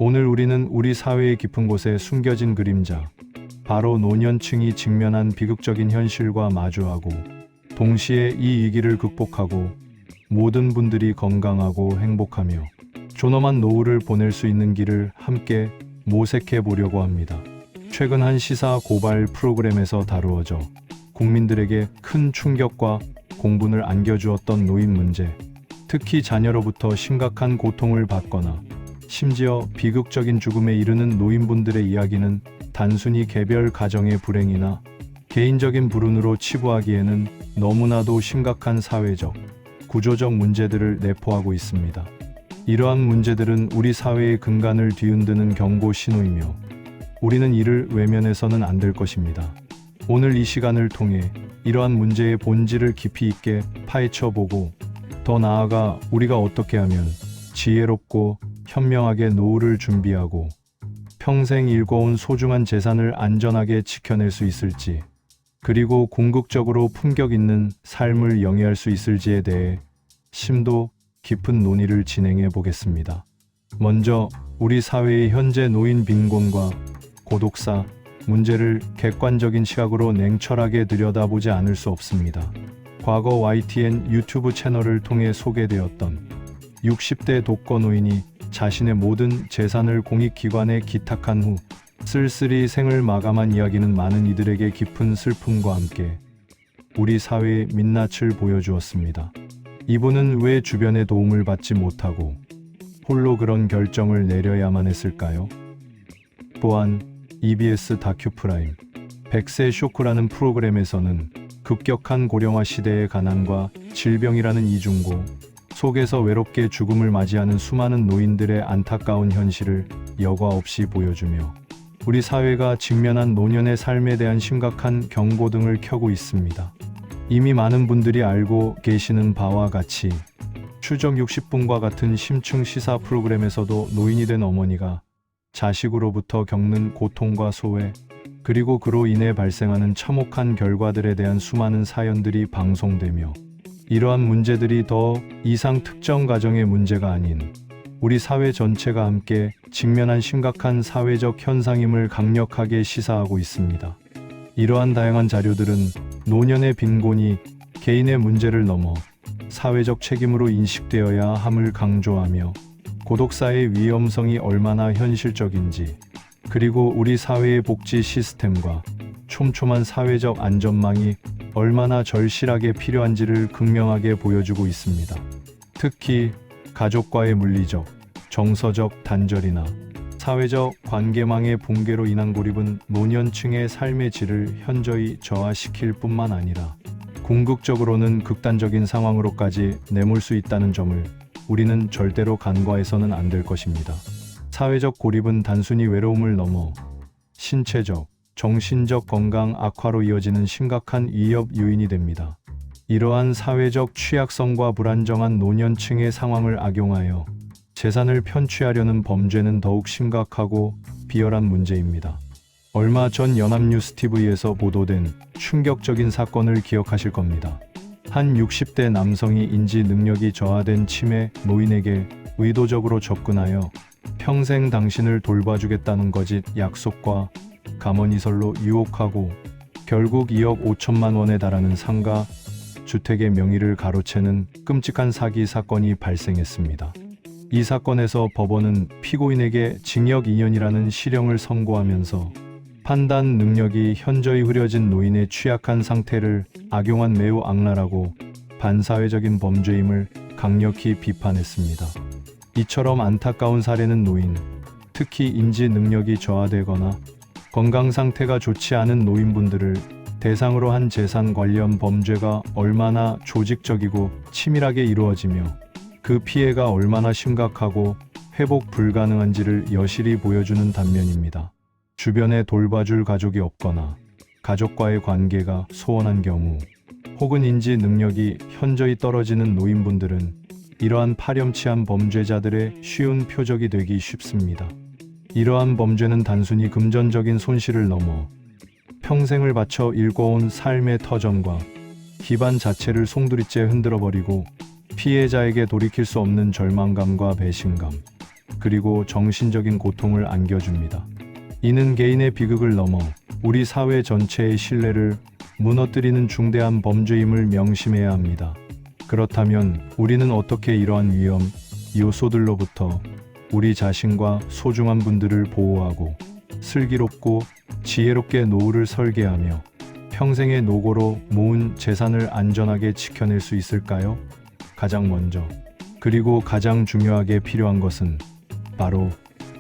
오늘 우리는 우리 사회의 깊은 곳에 숨겨진 그림자, 바로 노년층이 직면한 비극적인 현실과 마주하고 동시에 이 위기를 극복하고 모든 분들이 건강하고 행복하며 존엄한 노후를 보낼 수 있는 길을 함께 모색해 보려고 합니다. 최근 한 시사 고발 프로그램에서 다루어져 국민들에게 큰 충격과 공분을 안겨주었던 노인 문제, 특히 자녀로부터 심각한 고통을 받거나 심지어 비극적인 죽음에 이르는 노인분들의 이야기는 단순히 개별 가정의 불행이나 개인적인 불운으로 치부하기에는 너무나도 심각한 사회적, 구조적 문제들을 내포하고 있습니다. 이러한 문제들은 우리 사회의 근간을 뒤흔드는 경고 신호이며 우리는 이를 외면해서는 안 될 것입니다. 오늘 이 시간을 통해 이러한 문제의 본질을 깊이 있게 파헤쳐보고 더 나아가 우리가 어떻게 하면 지혜롭고 현명하게 노후를 준비하고 평생 일궈온 소중한 재산을 안전하게 지켜낼 수 있을지, 그리고 궁극적으로 품격 있는 삶을 영위할 수 있을지에 대해 심도 깊은 논의를 진행해 보겠습니다. 먼저 우리 사회의 현재 노인 빈곤과 고독사 문제를 객관적인 시각으로 냉철하게 들여다보지 않을 수 없습니다. 과거 YTN 유튜브 채널을 통해 소개되었던 60대 독거 노인이 자신의 모든 재산을 공익기관에 기탁한 후 쓸쓸히 생을 마감한 이야기는 많은 이들에게 깊은 슬픔과 함께 우리 사회의 민낯을 보여주었습니다. 이분은 왜 주변의 도움을 받지 못하고 홀로 그런 결정을 내려야만 했을까요? 또한 EBS 다큐프라임 100세 쇼크라는 프로그램에서는 급격한 고령화 시대의 가난과 질병이라는 이중고 속에서 외롭게 죽음을 맞이하는 수많은 노인들의 안타까운 현실을 여과 없이 보여주며 우리 사회가 직면한 노년의 삶에 대한 심각한 경고등을 켜고 있습니다. 이미 많은 분들이 알고 계시는 바와 같이 추적 60분과 같은 심층 시사 프로그램에서도 노인이 된 어머니가 자식으로부터 겪는 고통과 소외, 그리고 그로 인해 발생하는 참혹한 결과들에 대한 수많은 사연들이 방송되며 이러한 문제들이 더 이상 특정 가정의 문제가 아닌 우리 사회 전체가 함께 직면한 심각한 사회적 현상임을 강력하게 시사하고 있습니다. 이러한 다양한 자료들은 노년의 빈곤이 개인의 문제를 넘어 사회적 책임으로 인식되어야 함을 강조하며 고독사의 위험성이 얼마나 현실적인지, 그리고 우리 사회의 복지 시스템과 촘촘한 사회적 안전망이 얼마나 절실하게 필요한지를 극명하게 보여주고 있습니다. 특히 가족과의 물리적, 정서적 단절이나 사회적 관계망의 붕괴로 인한 고립은 노년층의 삶의 질을 현저히 저하시킬 뿐만 아니라 궁극적으로는 극단적인 상황으로까지 내몰 수 있다는 점을 우리는 절대로 간과해서는 안 될 것입니다. 사회적 고립은 단순히 외로움을 넘어 신체적, 정신적 건강 악화로 이어지는 심각한 위협 요인이 됩니다. 이러한 사회적 취약성과 불안정한 노년층의 상황을 악용하여 재산을 편취하려는 범죄는 더욱 심각하고 비열한 문제입니다. 얼마 전 연합뉴스TV에서 보도된 충격적인 사건을 기억하실 겁니다. 한 60대 남성이 인지 능력이 저하된 치매 노인에게 의도적으로 접근하여 평생 당신을 돌봐주겠다는 거짓 약속과 감언이설로 유혹하고 결국 2억 5천만 원에 달하는 상가, 주택의 명의를 가로채는 끔찍한 사기 사건이 발생했습니다. 이 사건에서 법원은 피고인에게 징역 2년이라는 실형을 선고하면서 판단 능력이 현저히 흐려진 노인의 취약한 상태를 악용한 매우 악랄하고 반사회적인 범죄임을 강력히 비판했습니다. 이처럼 안타까운 사례는 노인, 특히 인지 능력이 저하되거나 건강 상태가 좋지 않은 노인분들을 대상으로 한 재산 관련 범죄가 얼마나 조직적이고 치밀하게 이루어지며 그 피해가 얼마나 심각하고 회복 불가능한지를 여실히 보여주는 단면입니다. 주변에 돌봐줄 가족이 없거나 가족과의 관계가 소원한 경우, 혹은 인지 능력이 현저히 떨어지는 노인분들은 이러한 파렴치한 범죄자들의 쉬운 표적이 되기 쉽습니다. 이러한 범죄는 단순히 금전적인 손실을 넘어 평생을 바쳐 일궈온 삶의 터전과 기반 자체를 송두리째 흔들어버리고 피해자에게 돌이킬 수 없는 절망감과 배신감, 그리고 정신적인 고통을 안겨줍니다. 이는 개인의 비극을 넘어 우리 사회 전체의 신뢰를 무너뜨리는 중대한 범죄임을 명심해야 합니다. 그렇다면 우리는 어떻게 이러한 위험 요소들로부터 우리 자신과 소중한 분들을 보호하고 슬기롭고 지혜롭게 노후를 설계하며 평생의 노고로 모은 재산을 안전하게 지켜낼 수 있을까요? 가장 먼저, 그리고 가장 중요하게 필요한 것은 바로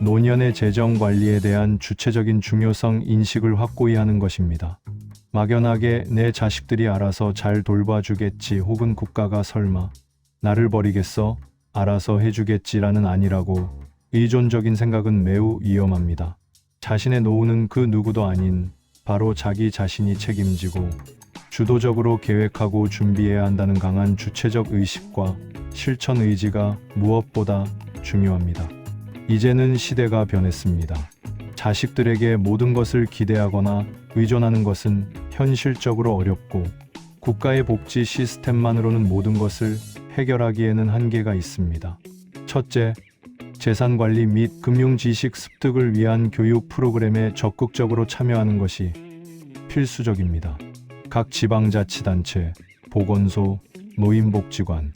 노년의 재정 관리에 대한 주체적인 중요성 인식을 확고히 하는 것입니다. 막연하게 내 자식들이 알아서 잘 돌봐주겠지 혹은 국가가 설마 나를 버리겠어? 알아서 해주겠지라는 아니라고 의존적인 생각은 매우 위험합니다. 자신의 노후는 그 누구도 아닌 바로 자기 자신이 책임지고 주도적으로 계획하고 준비해야 한다는 강한 주체적 의식과 실천 의지가 무엇보다 중요합니다. 이제는 시대가 변했습니다. 자식들에게 모든 것을 기대하거나 의존하는 것은 현실적으로 어렵고 국가의 복지 시스템만으로는 모든 것을 해결하기에는 한계가 있습니다. 첫째, 재산관리 및 금융지식 습득을 위한 교육 프로그램에 적극적으로 참여하는 것이 필수적입니다. 각 지방자치단체, 보건소, 노인복지관,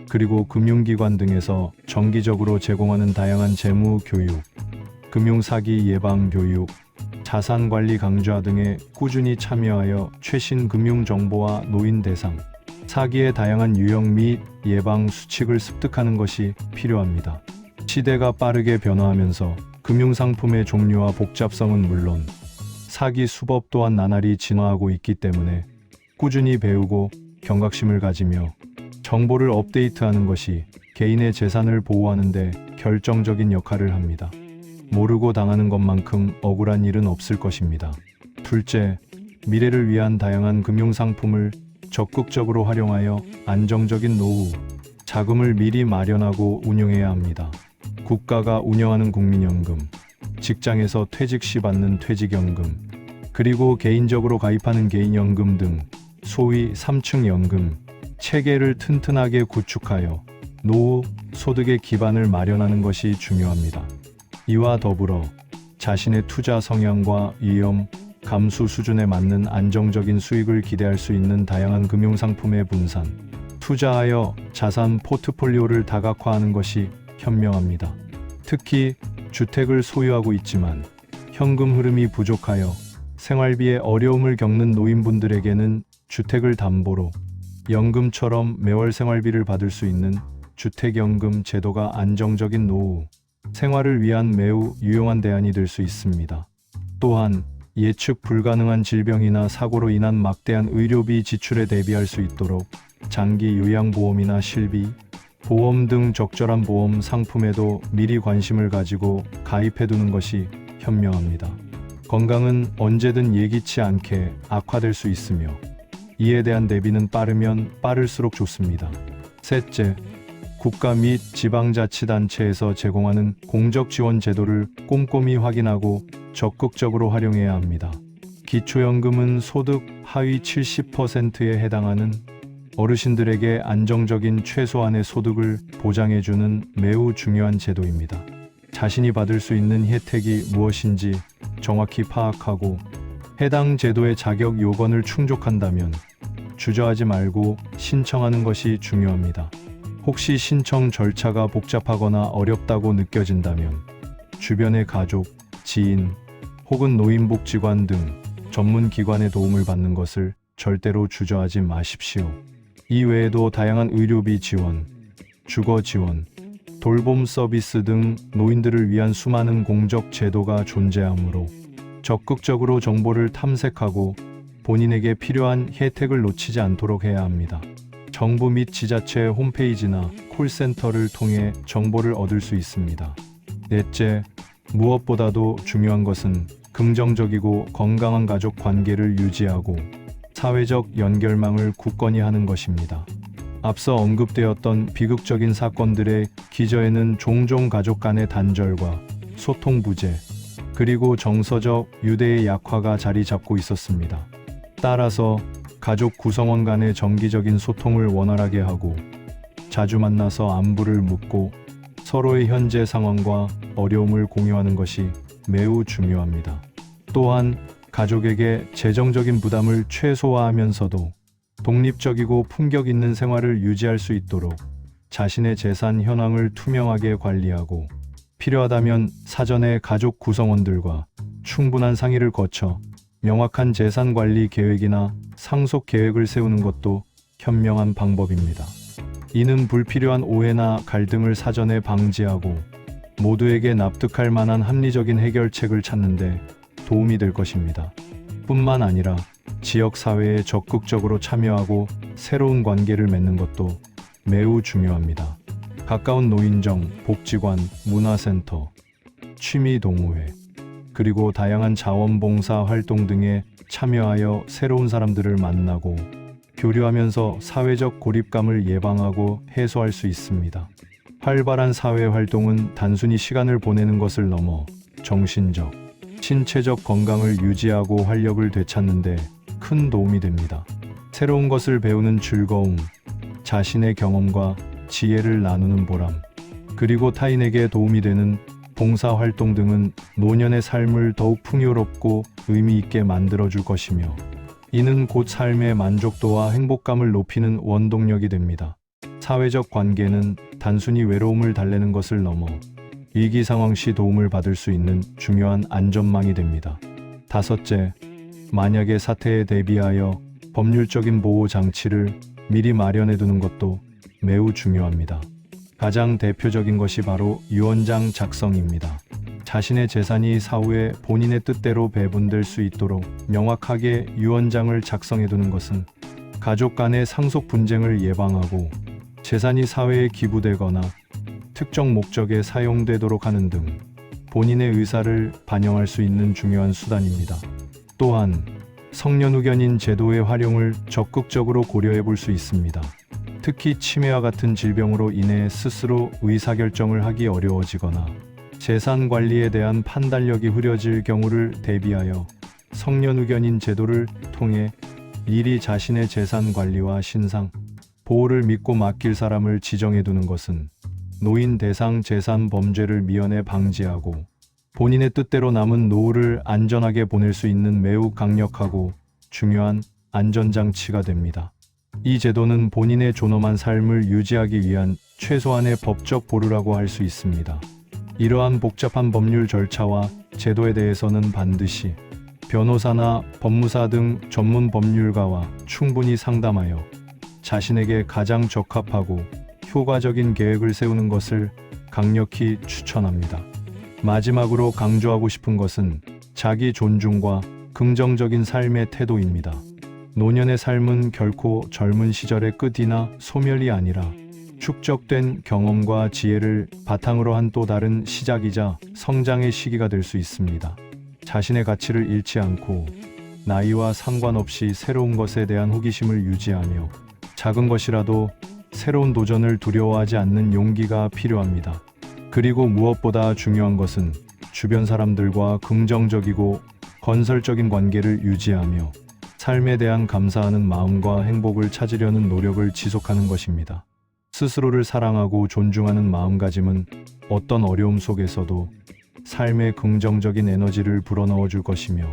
그리고 금융기관 등에서 정기적으로 제공하는 다양한 재무 교육, 금융사기 예방 교육, 자산관리 강좌 등에 꾸준히 참여하여 최신 금융정보와 노인 대상, 사기의 다양한 유형 및 예방 수칙을 습득하는 것이 필요합니다. 시대가 빠르게 변화하면서 금융상품의 종류와 복잡성은 물론 사기 수법 또한 나날이 진화하고 있기 때문에 꾸준히 배우고 경각심을 가지며 정보를 업데이트하는 것이 개인의 재산을 보호하는 데 결정적인 역할을 합니다. 모르고 당하는 것만큼 억울한 일은 없을 것입니다. 둘째, 미래를 위한 다양한 금융상품을 적극적으로 활용하여 안정적인 노후, 자금을 미리 마련하고 운용해야 합니다. 국가가 운영하는 국민연금, 직장에서 퇴직 시 받는 퇴직연금, 그리고 개인적으로 가입하는 개인연금 등 소위 3층 연금 체계를 튼튼하게 구축하여 노후 소득의 기반을 마련하는 것이 중요합니다. 이와 더불어 자신의 투자 성향과 위험 감수 수준에 맞는 안정적인 수익을 기대할 수 있는 다양한 금융상품의 분산, 투자하여 자산 포트폴리오를 다각화하는 것이 현명합니다. 특히 주택을 소유하고 있지만 현금 흐름이 부족하여 생활비에 어려움을 겪는 노인분들에게는 주택을 담보로 연금처럼 매월 생활비를 받을 수 있는 주택연금 제도가 안정적인 노후 생활을 위한 매우 유용한 대안이 될 수 있습니다. 또한 예측 불가능한 질병이나 사고로 인한 막대한 의료비 지출에 대비할 수 있도록 장기 요양보험이나 실비, 보험 등 적절한 보험 상품에도 미리 관심을 가지고 가입해두는 것이 현명합니다. 건강은 언제든 예기치 않게 악화될 수 있으며 이에 대한 대비는 빠르면 빠를수록 좋습니다. 셋째, 국가 및 지방자치단체에서 제공하는 공적 지원 제도를 꼼꼼히 확인하고 적극적으로 활용해야 합니다. 기초연금은 소득 하위 70%에 해당하는 어르신들에게 안정적인 최소한의 소득을 보장해주는 매우 중요한 제도입니다. 자신이 받을 수 있는 혜택이 무엇인지 정확히 파악하고 해당 제도의 자격 요건을 충족한다면 주저하지 말고 신청하는 것이 중요합니다. 혹시 신청 절차가 복잡하거나 어렵다고 느껴진다면 주변의 가족, 지인 혹은 노인복지관 등 전문 기관의 도움을 받는 것을 절대로 주저하지 마십시오. 이 외에도 다양한 의료비 지원, 주거 지원, 돌봄 서비스 등 노인들을 위한 수많은 공적 제도가 존재하므로 적극적으로 정보를 탐색하고 본인에게 필요한 혜택을 놓치지 않도록 해야 합니다. 정부 및 지자체 홈페이지나 콜센터를 통해 정보를 얻을 수 있습니다. 넷째, 무엇보다도 중요한 것은 긍정적이고 건강한 가족 관계를 유지하고 사회적 연결망을 굳건히 하는 것입니다. 앞서 언급되었던 비극적인 사건들의 기저에는 종종 가족 간의 단절과 소통 부재, 그리고 정서적 유대의 약화가 자리 잡고 있었습니다. 따라서 가족 구성원 간의 정기적인 소통을 원활하게 하고 자주 만나서 안부를 묻고 서로의 현재 상황과 어려움을 공유하는 것이 매우 중요합니다. 또한 가족에게 재정적인 부담을 최소화하면서도 독립적이고 품격 있는 생활을 유지할 수 있도록 자신의 재산 현황을 투명하게 관리하고 필요하다면 사전에 가족 구성원들과 충분한 상의를 거쳐 명확한 재산 관리 계획이나 상속 계획을 세우는 것도 현명한 방법입니다. 이는 불필요한 오해나 갈등을 사전에 방지하고 모두에게 납득할 만한 합리적인 해결책을 찾는 데 도움이 될 것입니다. 뿐만 아니라 지역 사회에 적극적으로 참여하고 새로운 관계를 맺는 것도 매우 중요합니다. 가까운 노인정, 복지관, 문화센터, 취미 동호회, 그리고 다양한 자원봉사 활동 등에 참여하여 새로운 사람들을 만나고 교류하면서 사회적 고립감을 예방하고 해소할 수 있습니다. 활발한 사회 활동은 단순히 시간을 보내는 것을 넘어 정신적, 신체적 건강을 유지하고 활력을 되찾는 데 큰 도움이 됩니다. 새로운 것을 배우는 즐거움, 자신의 경험과 지혜를 나누는 보람, 그리고 타인에게 도움이 되는 봉사활동 등은 노년의 삶을 더욱 풍요롭고 의미 있게 만들어줄 것이며 이는 곧 삶의 만족도와 행복감을 높이는 원동력이 됩니다. 사회적 관계는 단순히 외로움을 달래는 것을 넘어 위기 상황 시 도움을 받을 수 있는 중요한 안전망이 됩니다. 다섯째, 만약의 사태에 대비하여 법률적인 보호 장치를 미리 마련해 두는 것도 매우 중요합니다. 가장 대표적인 것이 바로 유언장 작성입니다. 자신의 재산이 사후에 본인의 뜻대로 배분될 수 있도록 명확하게 유언장을 작성해 두는 것은 가족 간의 상속 분쟁을 예방하고 재산이 사회에 기부되거나 특정 목적에 사용되도록 하는 등 본인의 의사를 반영할 수 있는 중요한 수단입니다. 또한 성년후견인 제도의 활용을 적극적으로 고려해 볼 수 있습니다. 특히 치매와 같은 질병으로 인해 스스로 의사결정을 하기 어려워지거나 재산 관리에 대한 판단력이 흐려질 경우를 대비하여 성년후견인 제도를 통해 미리 자신의 재산 관리와 신상, 보호를 믿고 맡길 사람을 지정해 두는 것은 노인 대상 재산 범죄를 미연에 방지하고 본인의 뜻대로 남은 노후를 안전하게 보낼 수 있는 매우 강력하고 중요한 안전장치가 됩니다. 이 제도는 본인의 존엄한 삶을 유지하기 위한 최소한의 법적 보루라고 할 수 있습니다. 이러한 복잡한 법률 절차와 제도에 대해서는 반드시 변호사나 법무사 등 전문 법률가와 충분히 상담하여 자신에게 가장 적합하고 효과적인 계획을 세우는 것을 강력히 추천합니다. 마지막으로 강조하고 싶은 것은 자기 존중과 긍정적인 삶의 태도입니다. 노년의 삶은 결코 젊은 시절의 끝이나 소멸이 아니라 축적된 경험과 지혜를 바탕으로 한 또 다른 시작이자 성장의 시기가 될 수 있습니다. 자신의 가치를 잃지 않고 나이와 상관없이 새로운 것에 대한 호기심을 유지하며 작은 것이라도 새로운 도전을 두려워하지 않는 용기가 필요합니다. 그리고 무엇보다 중요한 것은 주변 사람들과 긍정적이고 건설적인 관계를 유지하며 삶에 대한 감사하는 마음과 행복을 찾으려는 노력을 지속하는 것입니다. 스스로를 사랑하고 존중하는 마음가짐은 어떤 어려움 속에서도 삶의 긍정적인 에너지를 불어넣어 줄 것이며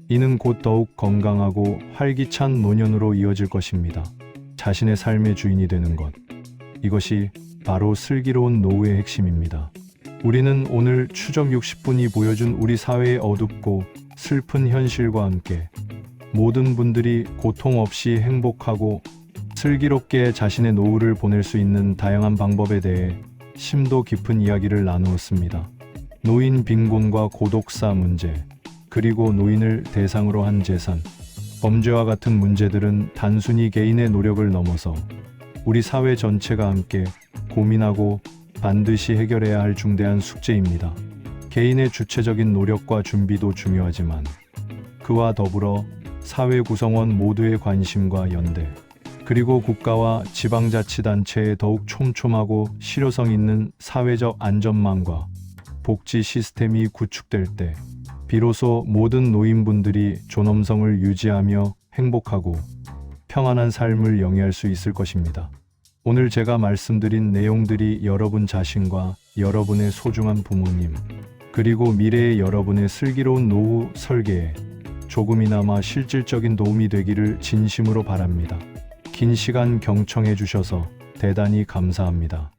이는 곧 더욱 건강하고 활기찬 노년으로 이어질 것입니다. 자신의 삶의 주인이 되는 것. 이것이 바로 슬기로운 노후의 핵심입니다. 우리는 오늘 추적 60분이 보여준 우리 사회의 어둡고 슬픈 현실과 함께 모든 분들이 고통 없이 행복하고 슬기롭게 자신의 노후를 보낼 수 있는 다양한 방법에 대해 심도 깊은 이야기를 나누었습니다. 노인 빈곤과 고독사 문제, 그리고 노인을 대상으로 한 재산, 범죄와 같은 문제들은 단순히 개인의 노력을 넘어서 우리 사회 전체가 함께 고민하고 반드시 해결해야 할 중대한 숙제입니다. 개인의 주체적인 노력과 준비도 중요하지만 그와 더불어 사회 구성원 모두의 관심과 연대, 그리고 국가와 지방자치단체의 더욱 촘촘하고 실효성 있는 사회적 안전망과 복지 시스템이 구축될 때 비로소 모든 노인분들이 존엄성을 유지하며 행복하고 평안한 삶을 영위할 수 있을 것입니다. 오늘 제가 말씀드린 내용들이 여러분 자신과 여러분의 소중한 부모님, 그리고 미래의 여러분의 슬기로운 노후 설계에 조금이나마 실질적인 도움이 되기를 진심으로 바랍니다. 긴 시간 경청해 주셔서 대단히 감사합니다.